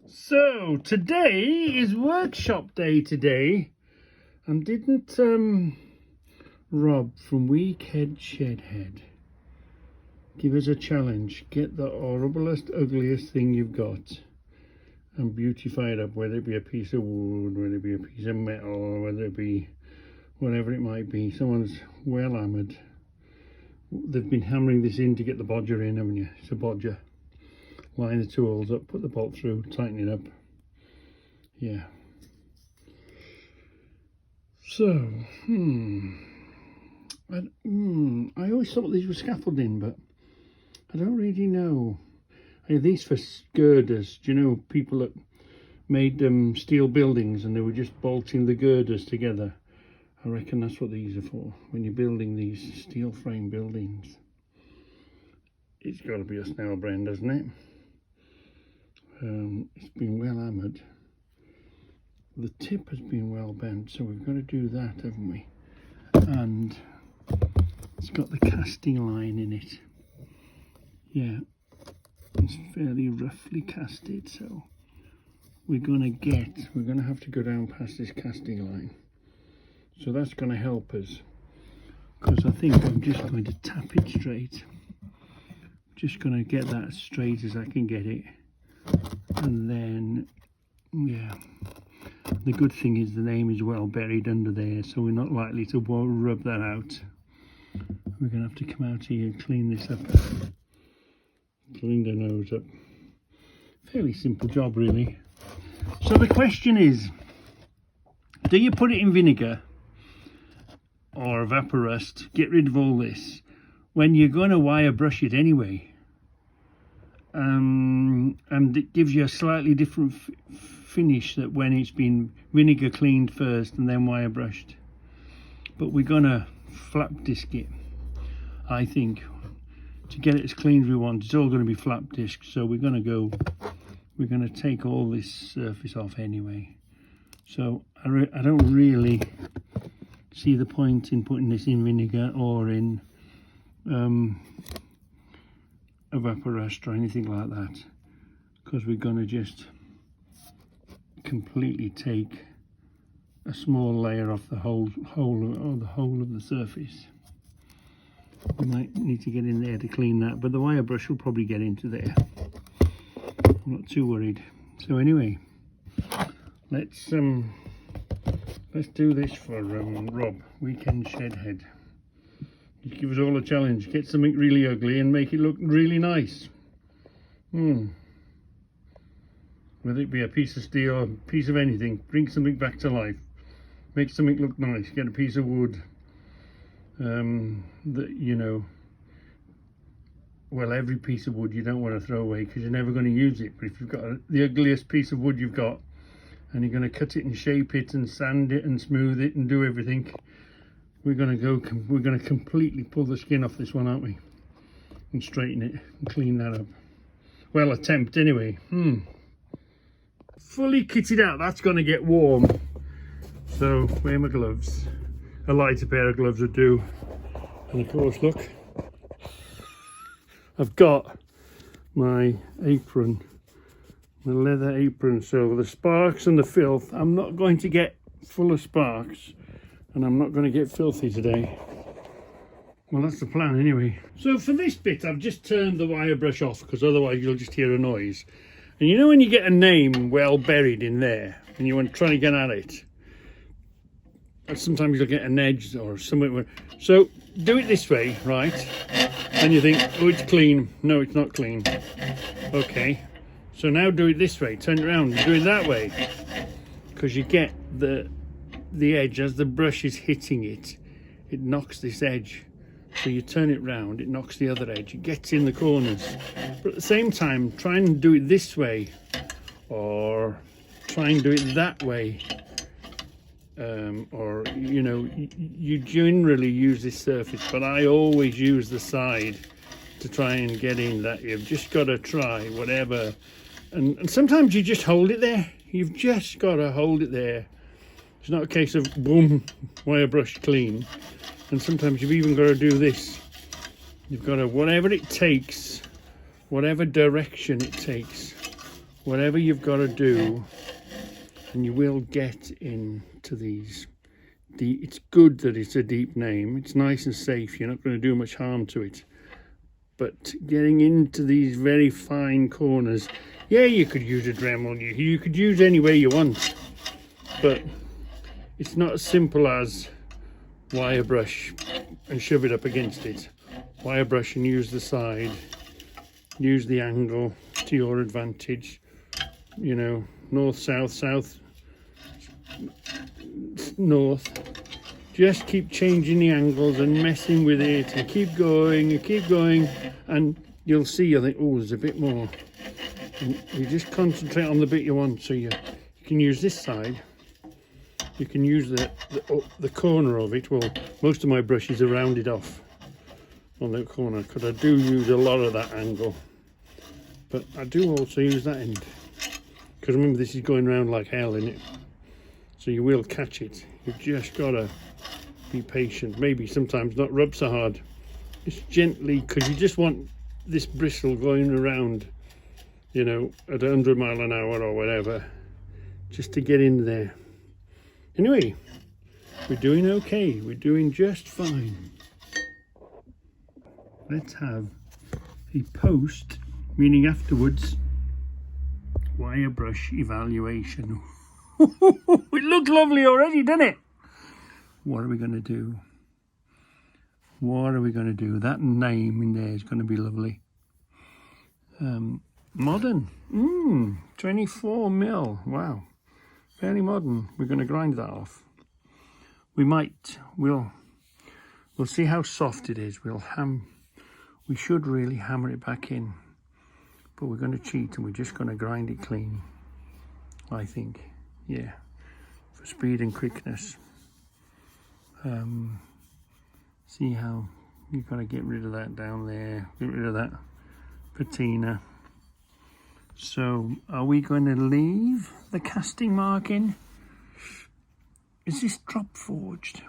So today is workshop day today, and didn't Rob from Weekhead Shedhead give us a challenge? Get the horriblest, ugliest thing you've got and beautify it up, whether it be a piece of wood, whether it be a piece of metal, or whether it be whatever it might be. Someone's well hammered. They've been hammering this in to get the bodger in, haven't you? It's a bodger. Line the two holes up, put the bolt through, tighten it up. Yeah. So, I always thought these were scaffolding, but I don't really know. I have these for girders. Do you know people that made steel buildings and they were just bolting the girders together? I reckon that's what these are for, when you're building these steel frame buildings. It's got to be a Snell brand, hasn't it? It's been well hammered. The tip has been well bent, so we've got to do that, haven't we? And it's got the casting line in it. Yeah, it's fairly roughly casted, so we're going to have to go down past this casting line. So that's going to help us, because I think I'm just going to tap it straight. Just going to get that as straight as I can get it. And then, yeah, the good thing is the name is well buried under there, so we're not likely to rub that out. We're going to have to come out here and clean this up. Clean the nose up. Fairly simple job, really. So the question is, do you put it in vinegar or Vaporust, get rid of all this, when you're going to wire brush it anyway? And it gives you a slightly different finish that when it's been vinegar cleaned first and then wire brushed. But we're gonna flap disc it, I think, to get it as clean as we want. It's all going to be flap disc, so we're going to take all this surface off anyway. So I don't really see the point in putting this in vinegar or in a Vaporust or anything like that, because we're going to just completely take a small layer off the whole of the surface. We might need to get in there to clean that, but the wire brush will probably get into there. I'm not too worried. So anyway, let's do this for Rob, Weekend Shedhead. Just give us all a challenge. Get something really ugly and make it look really nice. Whether it be a piece of steel or a piece of anything, bring something back to life. Make something look nice. Get a piece of wood that, you know, well, every piece of wood you don't want to throw away because you're never going to use it. But if you've got the ugliest piece of wood you've got and you're going to cut it and shape it and sand it and smooth it and do everything, we're going to completely pull the skin off this one, aren't we? And straighten it and clean that up. Well, attempt anyway. Fully kitted out. That's going to get warm. So wear my gloves. A lighter pair of gloves would do. And of course, look, I've got my apron, my leather apron. So the sparks and the filth, I'm not going to get full of sparks. And I'm not going to get filthy today. Well, that's the plan anyway. So for this bit, I've just turned the wire brush off, because otherwise you'll just hear a noise. And you know when you get a name well buried in there and you want to try to get at it, and sometimes you'll get an edge or something. So do it this way, right? And you think, oh, it's clean. No, it's not clean. Okay. So now do it this way. Turn it around and do it that way, because you get the edge as the brush is hitting it. It knocks this edge. So you turn it round, it knocks the other edge, it gets in the corners. But at the same time, try and do it this way, or try and do it that way. Or, you know, you generally use this surface, but I always use the side to try and get in that. You've just got to try whatever. And sometimes you just hold it there. You've just got to hold it there. It's not a case of boom, wire brush clean. And sometimes you've even got to do this. You've got to, whatever it takes, whatever direction it takes, whatever you've got to do, and you will get into these. It's good that it's a deep name. It's nice and safe. You're not going to do much harm to it. But getting into these very fine corners, yeah, you could use a Dremel. You could use any way you want. But it's not as simple as wire brush and shove it up against it. Wire brush and use the side. Use the angle to your advantage. You know, north, south, south, north. Just keep changing the angles and messing with it and keep going and you'll see, I think, oh, there's a bit more. And you just concentrate on the bit you want. So you can use this side. You can use the corner of it. Well, most of my brushes are rounded off on the corner because I do use a lot of that angle. But I do also use that end. Because remember, this is going around like hell, isn't it? So you will catch it. You've just got to be patient. Maybe sometimes not rub so hard. Just gently, because you just want this bristle going around, you know, at 100 miles an hour or whatever, just to get in there. Anyway, we're doing okay. We're doing just fine. Let's have a post, meaning afterwards, wire brush evaluation. It looks lovely already, doesn't it? What are we going to do? What are we going to do? That name in there is going to be lovely. Modern. 24 mil. Wow. Fairly modern. We're going to grind that off. We'll see how soft it is. We should really hammer it back in. But we're going to cheat and we're just going to grind it clean. I think. Yeah. For speed and quickness. See how you've got to get rid of that down there, get rid of that patina. So are we going to leave the casting mark in? Is this drop forged?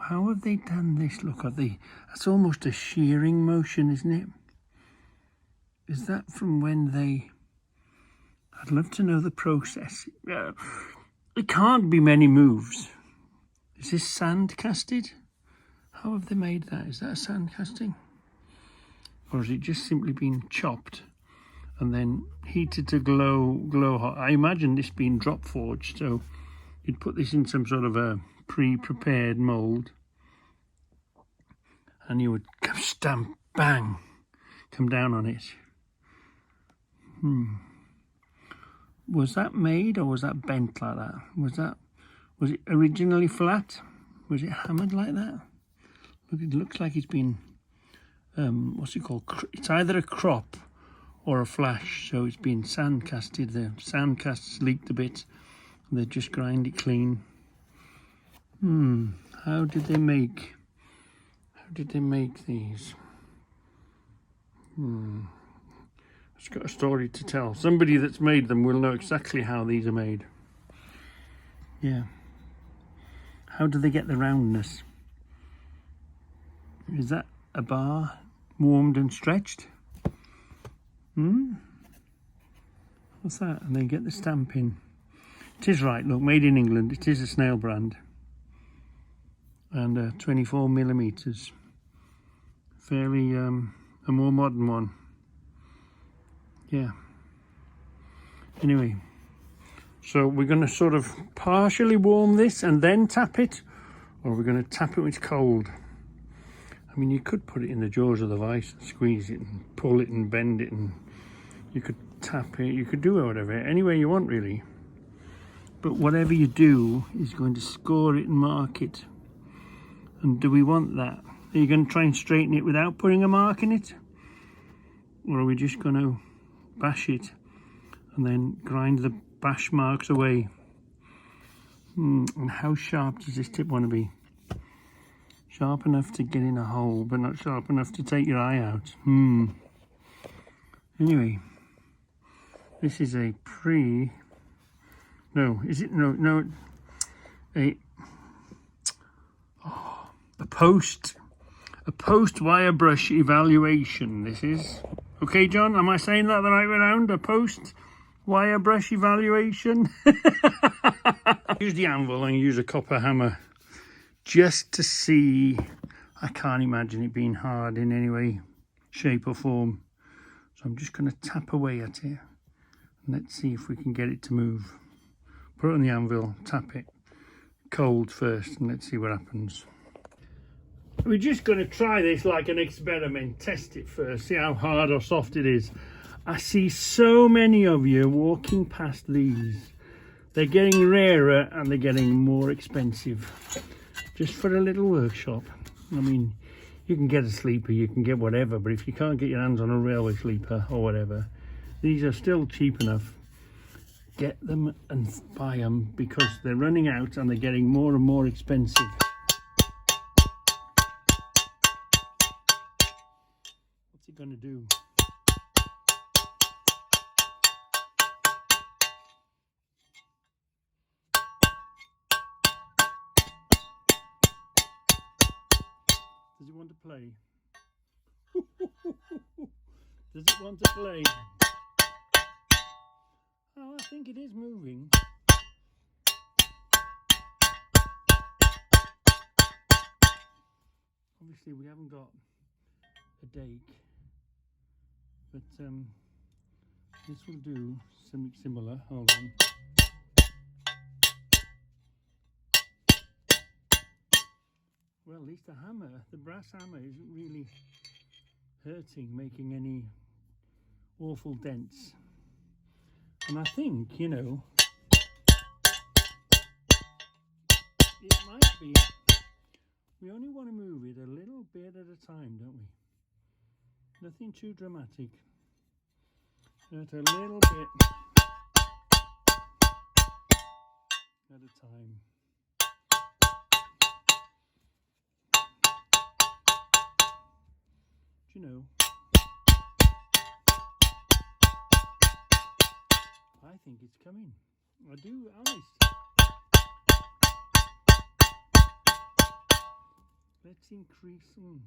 How have they done this? Look at that's almost a shearing motion, isn't it? Is that from when I'd love to know the process. It can't be many moves. Is this sand casted? How have they made that? Is that a sand casting? Or has it just simply been chopped and then heated to glow hot? I imagine this being drop forged, so you'd put this in some sort of a pre-prepared mould and you would stamp, bang, come down on it. Was that made or was that bent like that? Was it originally flat? Was it hammered like that? Look, it looks like it's been, what's it called? It's either a crop or a flash. So it's been sand casted. The sand casts leaked a bit. And they just grind it clean. How did they make these? It's got a story to tell. Somebody that's made them will know exactly how these are made. Yeah. How do they get the roundness? Is that a bar warmed and stretched? What's that? And then get the stamp in. It is right, look, made in England. It is a snail brand. And 24 millimeters. Fairly, a more modern one. Yeah. Anyway. So we're going to sort of partially warm this and then tap it, or we're going to tap it when it's cold. I mean, you could put it in the jaws of the vice and squeeze it and pull it and bend it, and you could tap it, you could do whatever, any way you want really. But whatever you do is going to score it and mark it. And do we want that? Are you going to try and straighten it without putting a mark in it? Or are we just going to bash it and then grind the bash marks away? And how sharp does this tip want to be? Sharp enough to get in a hole, but not sharp enough to take your eye out. Anyway, this is a a post wire brush evaluation. This is okay, John. Am I saying that the right way around? A post wire brush evaluation. Use the anvil and use a copper hammer just to see. I can't imagine it being hard in any way, shape or form. So I'm just going to tap away at it. And let's see if we can get it to move. Put it on the anvil, tap it cold first, and let's see what happens. We're just going to try this like an experiment, test it first, see how hard or soft it is. I see so many of you walking past these. They're getting rarer and they're getting more expensive. Just for a little workshop. I mean, you can get a sleeper, you can get whatever, but if you can't get your hands on a railway sleeper or whatever, these are still cheap enough. Get them and buy them because they're running out and they're getting more and more expensive. What's it going to do? Does it want to play? Does it want to play? Oh, I think it is moving. Obviously we haven't got a dake, but this will do something similar. Hold on. Well, at least the hammer, the brass hammer, isn't really hurting, making any awful dents. And I think, you know, it might be, we only want to move it a little bit at a time, don't we? Nothing too dramatic. Just a little bit at a time. Do you know, I think it's coming. I do, honest. Let's increase them.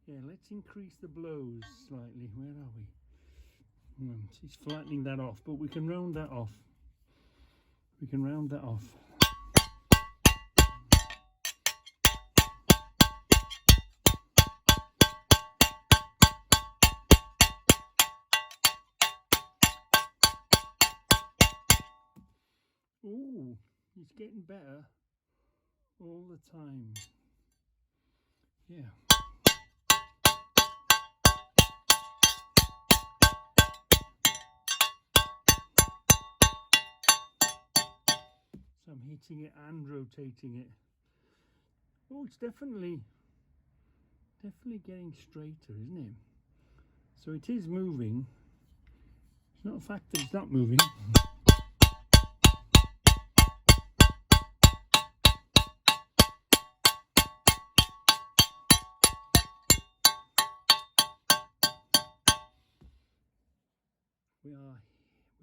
Yeah, let's increase the blows slightly. Where are we? She's flattening that off, but we can round that off. We can round that off. Ooh, it's getting better all the time. Yeah. So I'm hitting it and rotating it. Oh, it's definitely getting straighter, isn't it? So it is moving. It's not a fact that it's not moving.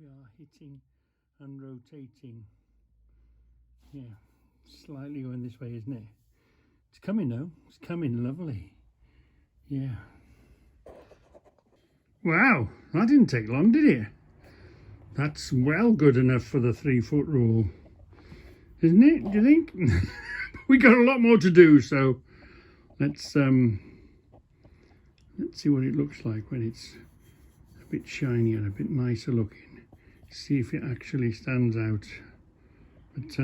We are hitting and rotating. Yeah, slightly going this way, isn't it? It's coming now. It's coming lovely. Yeah. Wow, that didn't take long, did it? That's well good enough for the 3-foot rule, isn't it? Do you think? We got a lot more to do, so let's see what it looks like when it's a bit shinier, a bit nicer looking. See if it actually stands out. But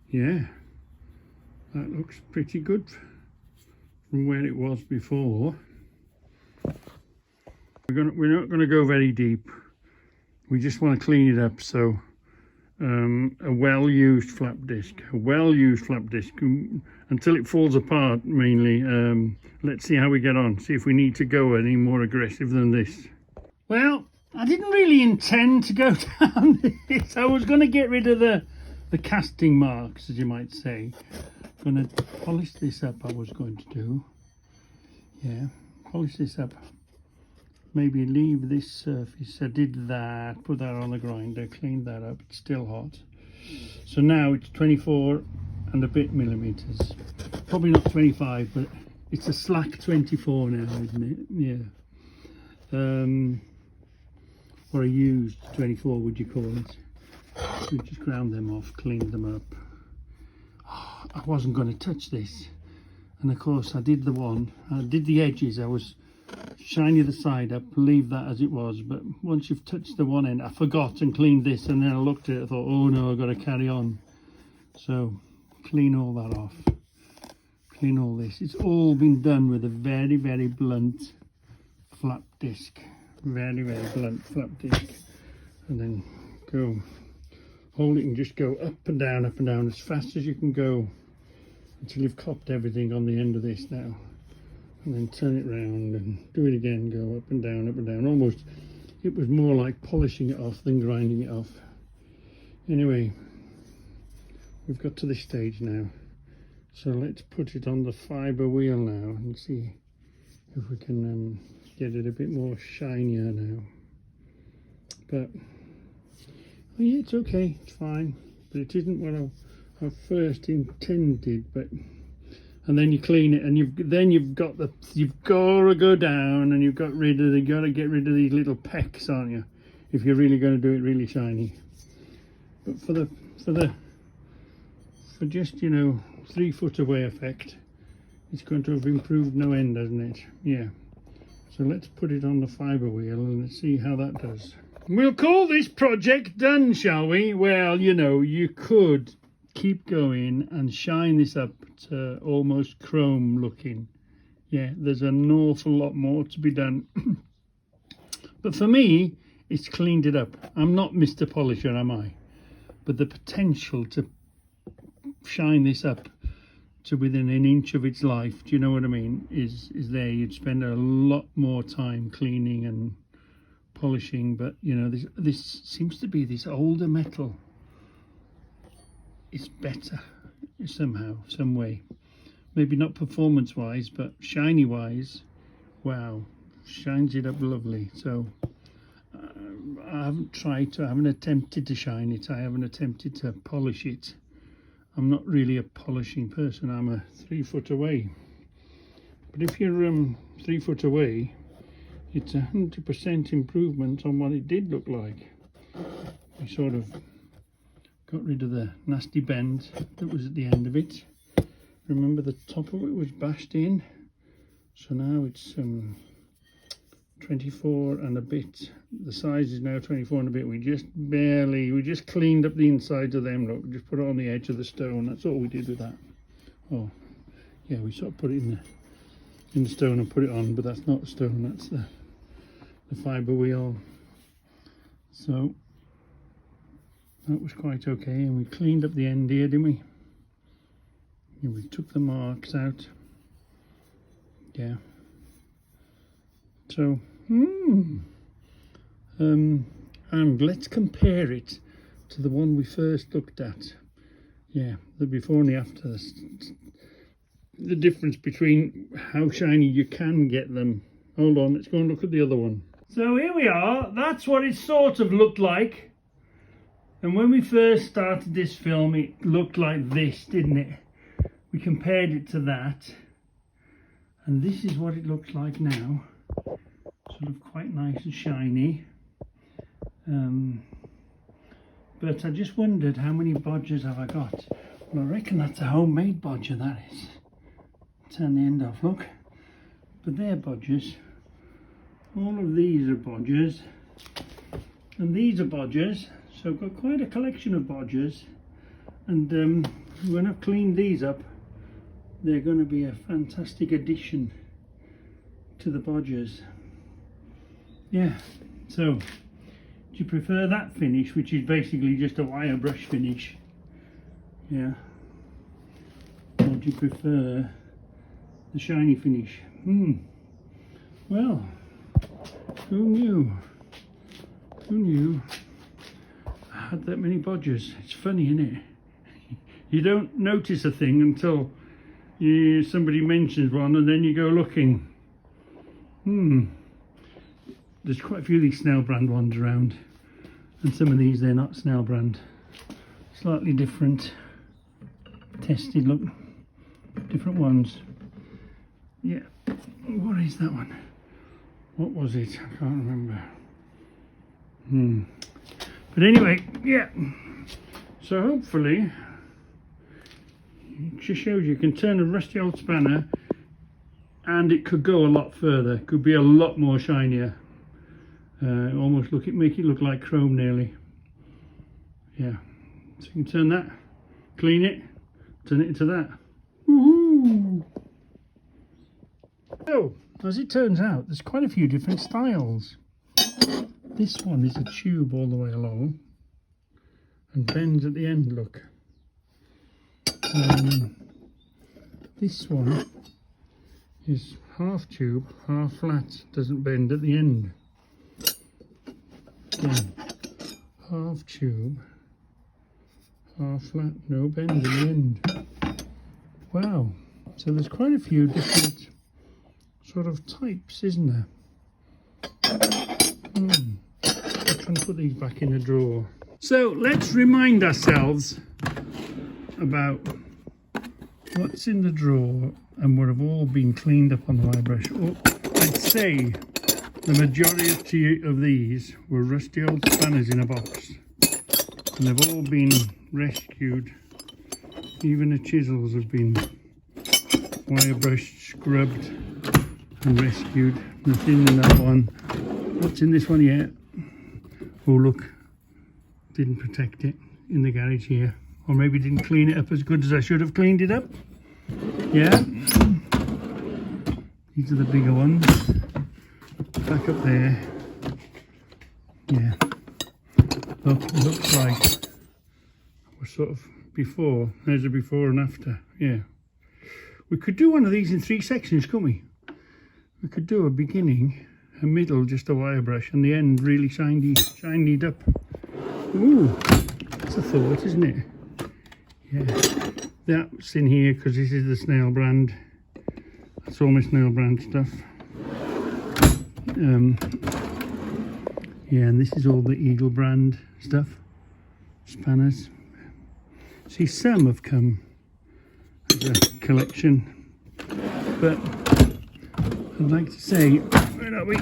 yeah, that looks pretty good from where it was before. We're not going to go very deep. We just want to clean it up. So a well-used flap disc, until it falls apart mainly. Let's see how we get on. See if we need to go any more aggressive than this. Well, I didn't really intend to go down this. I was going to get rid of the casting marks, as you might say. I'm going to polish this up, I was going to do. Yeah, polish this up. Maybe leave this surface. I did that, put that on the grinder, cleaned that up. It's still hot. So now it's 24 and a bit millimeters. Probably not 25, but it's a slack 24 now, isn't it? Yeah. or a used 24, would you call it. We just ground them off, cleaned them up. Oh, I wasn't going to touch this, and of course I did the edges. I was shiny the side up, leave that as it was, but once you've touched the one end, I forgot and cleaned this, and then I looked at it, I thought, oh no, I've got to carry on. So clean all that off, clean all this. It's all been done with a very, very blunt flap disc, very, very blunt flap disc, and then go hold it and just go up and down as fast as you can go until you've copped everything on the end of this now. And then turn it round and do it again, go up and down. Almost, it was more like polishing it off than grinding it off. Anyway, we've got to this stage now. So let's put it on the fibre wheel now and see if we can get it a bit more shinier now. But, well, yeah, it's okay, it's fine. But it isn't what I first intended, but... And then you clean it, and you've got to go down, and you've got to get rid of these little pecks, aren't you? If you're really going to do it really shiny. But for just, you know, 3 foot away effect, it's going to have improved no end, hasn't it? Yeah. So let's put it on the fibre wheel and let's see how that does. We'll call this project done, shall we? Well, you know, you could keep going and shine this up to almost chrome looking. Yeah, there's an awful lot more to be done. But for me, it's cleaned it up. I'm not Mr. Polisher, am I? But the potential to shine this up to within an inch of its life, do you know what I mean, is there. You'd spend a lot more time cleaning and polishing, but you know, this seems to be this older metal. It's better somehow, some way. Maybe not performance wise, but shiny wise, wow, shines it up lovely. So I haven't attempted to shine it, I haven't attempted to polish it. I'm not really a polishing person, I'm a 3 foot away. But if you're 3 foot away, it's 100% improvement on what it did look like. We sort of got rid of the nasty bend that was at the end of it. Remember, the top of it was bashed in, so now it's 24 and a bit. The size is now 24 and a bit. We just cleaned up the insides of them. Look, just put it on the edge of the stone. That's all we did with that. Oh yeah, we sort of put it in the stone and put it on, but that's not stone, that's the fibre wheel. So that was quite okay, and we cleaned up the end here, didn't we? Yeah, we took the marks out. Yeah. So, and let's compare it to the one we first looked at. Yeah, the before and the after. The difference between how shiny you can get them. Hold on, let's go and look at the other one. So here we are. That's what it sort of looked like. And when we first started this film, it looked like this, didn't it? We compared it to that. And this is what it looks like now. Sort of quite nice and shiny. But I just wondered, how many bodgers have I got? Well, I reckon that's a homemade bodger, that is. Turn the end off, look. But they're bodgers. All of these are bodgers. And these are bodgers. So I've got quite a collection of bodgers, and when I've cleaned these up, they're going to be a fantastic addition to the bodgers. Yeah, so do you prefer that finish, which is basically just a wire brush finish? Yeah. Or do you prefer the shiny finish? Well, who knew? Who knew I had that many bodgers? It's funny, isn't it? You don't notice a thing until somebody mentions one, and then you go looking. There's quite a few of these Snell brand ones around, and some of these, they're not Snell brand. Slightly different. Tested, look. Different ones. Yeah. What is that one? What was it? I can't remember. But anyway, yeah. So hopefully, it just shows you can turn a rusty old spanner and it could go a lot further. Could be a lot more shinier. Almost make it look like chrome nearly. Yeah. So you can turn that, clean it, turn it into that. Woohoo! So, as it turns out, there's quite a few different styles. This one is a tube all the way along and bends at the end, look. This one is half tube, half flat, doesn't bend at the end. Again, half tube, half flat, no bend at the end. Wow, so there's quite a few different sort of types, isn't there? I can put these back in a drawer. So let's remind ourselves about what's in the drawer and what have all been cleaned up on the wire brush. Oh, I'd say the majority of these were rusty old spanners in a box, and they've all been rescued. Even the chisels have been wire brushed, scrubbed and rescued. Nothing in that one. What's in this one yet? Oh look, didn't protect it in the garage here, or maybe didn't clean it up as good as I should have cleaned it up. Yeah, these are the bigger ones. Back up there. Yeah, looks like we're sort of before. There's a before and after. Yeah, we could do one of these in 3 sections, couldn't we? We could do a beginning, a middle, just a wire brush, and the end really shinied up. Ooh, that's a thought, isn't it? Yeah, that's in here because this is the Snail brand. That's all my Snail brand stuff. Yeah, and this is all the Eagle brand stuff, spanners. See, some have come as a collection, but I'd like to say, where are we?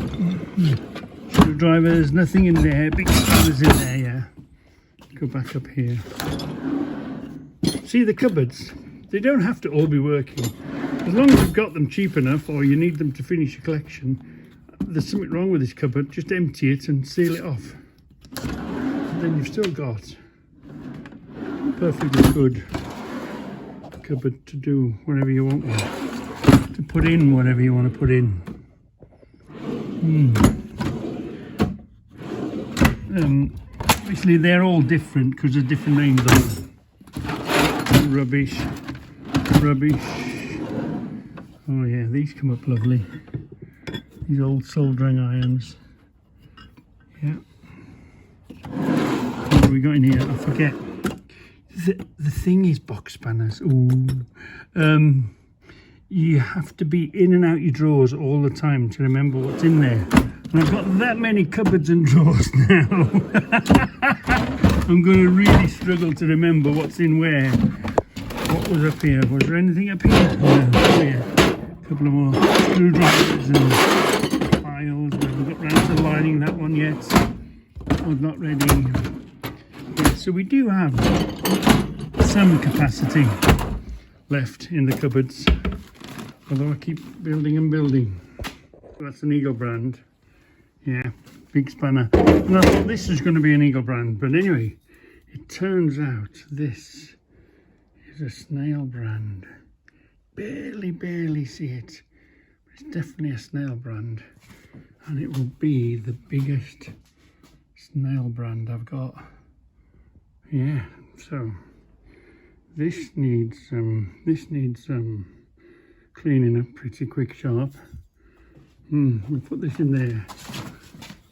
Screwdrivers, nothing in there, big spanners in there, yeah. Go back up here. See the cupboards? They don't have to all be working. As long as you've got them cheap enough or you need them to finish your collection, there's something wrong with this cupboard, just empty it and seal it off. And then you've still got perfectly good cupboard to do whatever you want with, to put in whatever you want to put in. Obviously they're all different because there's different names on them. Rubbish. Oh yeah, these come up lovely. These old soldering irons. Yeah. What have we got in here? I forget. The thing is box spanners. Ooh. You have to be in and out your drawers all the time to remember what's in there. And I've got that many cupboards and drawers now. I'm going to really struggle to remember what's in where. What was up here? Was there anything up here? No. Oh yeah. A couple of more screwdrivers and files. We haven't got round to lining that one yet. I'm not ready. Yeah, so we do have some capacity left in the cupboards, although I keep building and building. That's an Eagle brand. Yeah, big spanner. And I thought this was going to be an Eagle brand, but anyway, it turns out this is a Snail brand. Barely see it, but it's definitely a Snail brand, and it will be the biggest Snail brand I've got. Yeah, so this needs cleaning up pretty quick, sharp. We'll put this in there.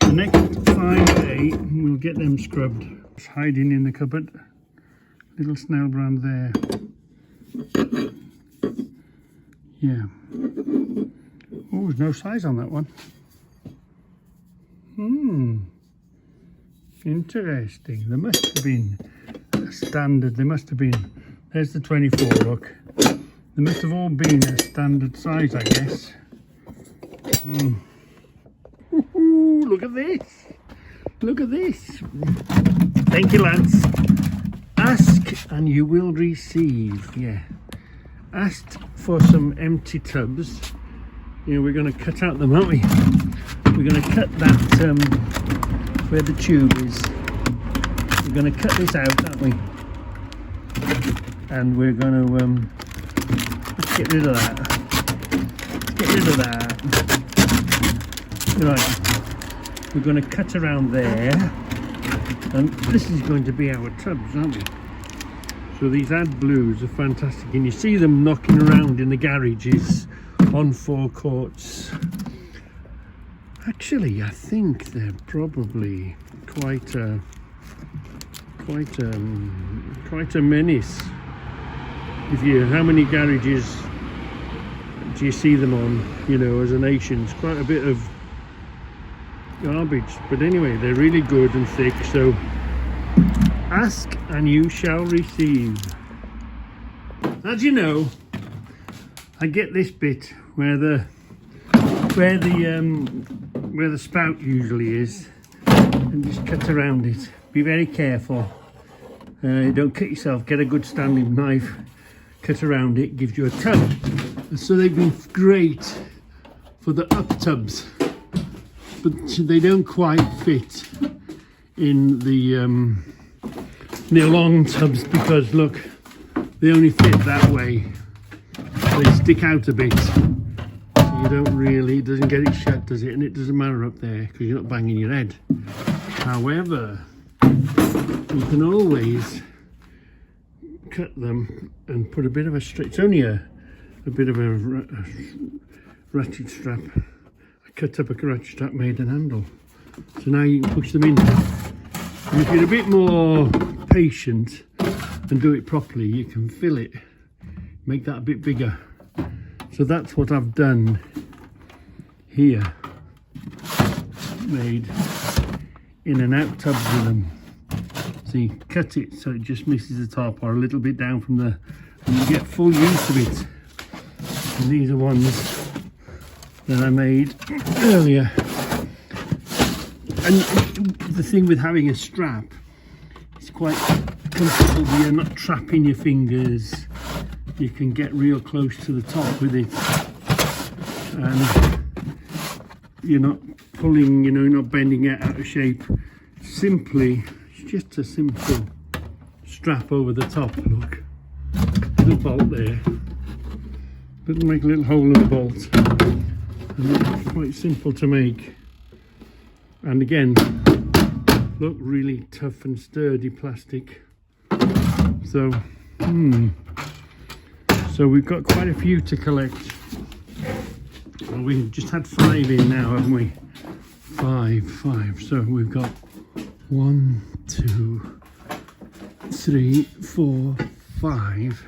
The next 5 day we'll get them scrubbed. It's hiding in the cupboard. Little Snail brand there. Yeah. Oh, there's no size on that one. Interesting. There must have been a standard. There must have been. There's the 24, look. They must have all been a standard size, I guess. Look at this. Look at this. Thank you, lads. Ask and you will receive. Yeah. Asked for some empty tubs. You know, we're going to cut out them, aren't we? We're going to cut that where the tube is. We're going to cut this out, aren't we? And we're going to let's get rid of that. Let's get rid of that. Right. We're going to cut around there. And this is going to be our tubs, aren't we? So these AdBlues are fantastic, and you see them knocking around in the garages on forecourts. Actually, I think they're probably quite a menace. How many garages do you see them on? You know, as a nation, it's quite a bit of garbage. But anyway, they're really good and thick. So ask and you shall receive. As you know, I get this bit where the spout usually is, and just cut around it. Be very careful. Don't cut yourself. Get a good standing knife. Cut around it. Gives you a tub. And so they've been great for the up tubs, but they don't quite fit in the long tubs, because look, they only fit that way. They stick out a bit. You don't really, it doesn't get it shut, does it? And it doesn't matter up there because you're not banging your head. However, you can always cut them and put a bit of a straight. It's only a bit of a ratchet strap. I cut up a ratchet strap, made an handle. So now you can push them in. And if you're a bit more patient and do it properly, you can fill it, make that a bit bigger. So that's what I've done here. Made in and out tubs with them. So you cut it so it just misses the top, or a little bit down from the, and you get full use of it. And these are ones that I made earlier. And the thing with having a strap, it's quite comfortable. You're not trapping your fingers. You can get real close to the top with it, and you're not pulling, you know, not bending it out of shape. Simply, it's just a simple strap over the top. Look, little bolt there. Make a little hole in the bolt, and it's quite simple to make. And again, look, really tough and sturdy plastic. So, so we've got quite a few to collect. Well, we've just had 5 in now, haven't we? Five. So we've got 1, 2, 3, 4, 5.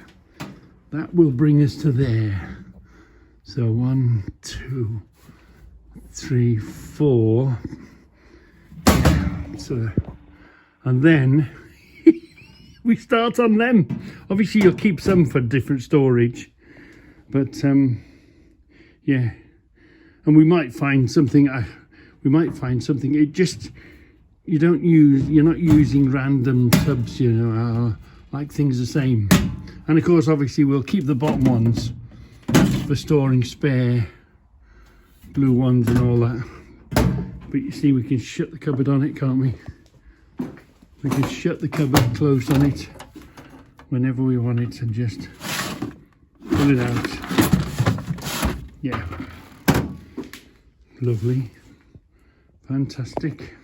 That will bring us to there. So 1, 2, 3, 4. So, and then we start on them. Obviously you'll keep some for different storage, but yeah, and we might find something. It just, you're not using random tubs, you know, like things the same. And of course, obviously we'll keep the bottom ones for storing spare blue ones and all that. But you see, we can shut the cupboard on it, can't we? We can shut the cupboard close on it whenever we want it and just pull it out. Yeah. Lovely. Fantastic.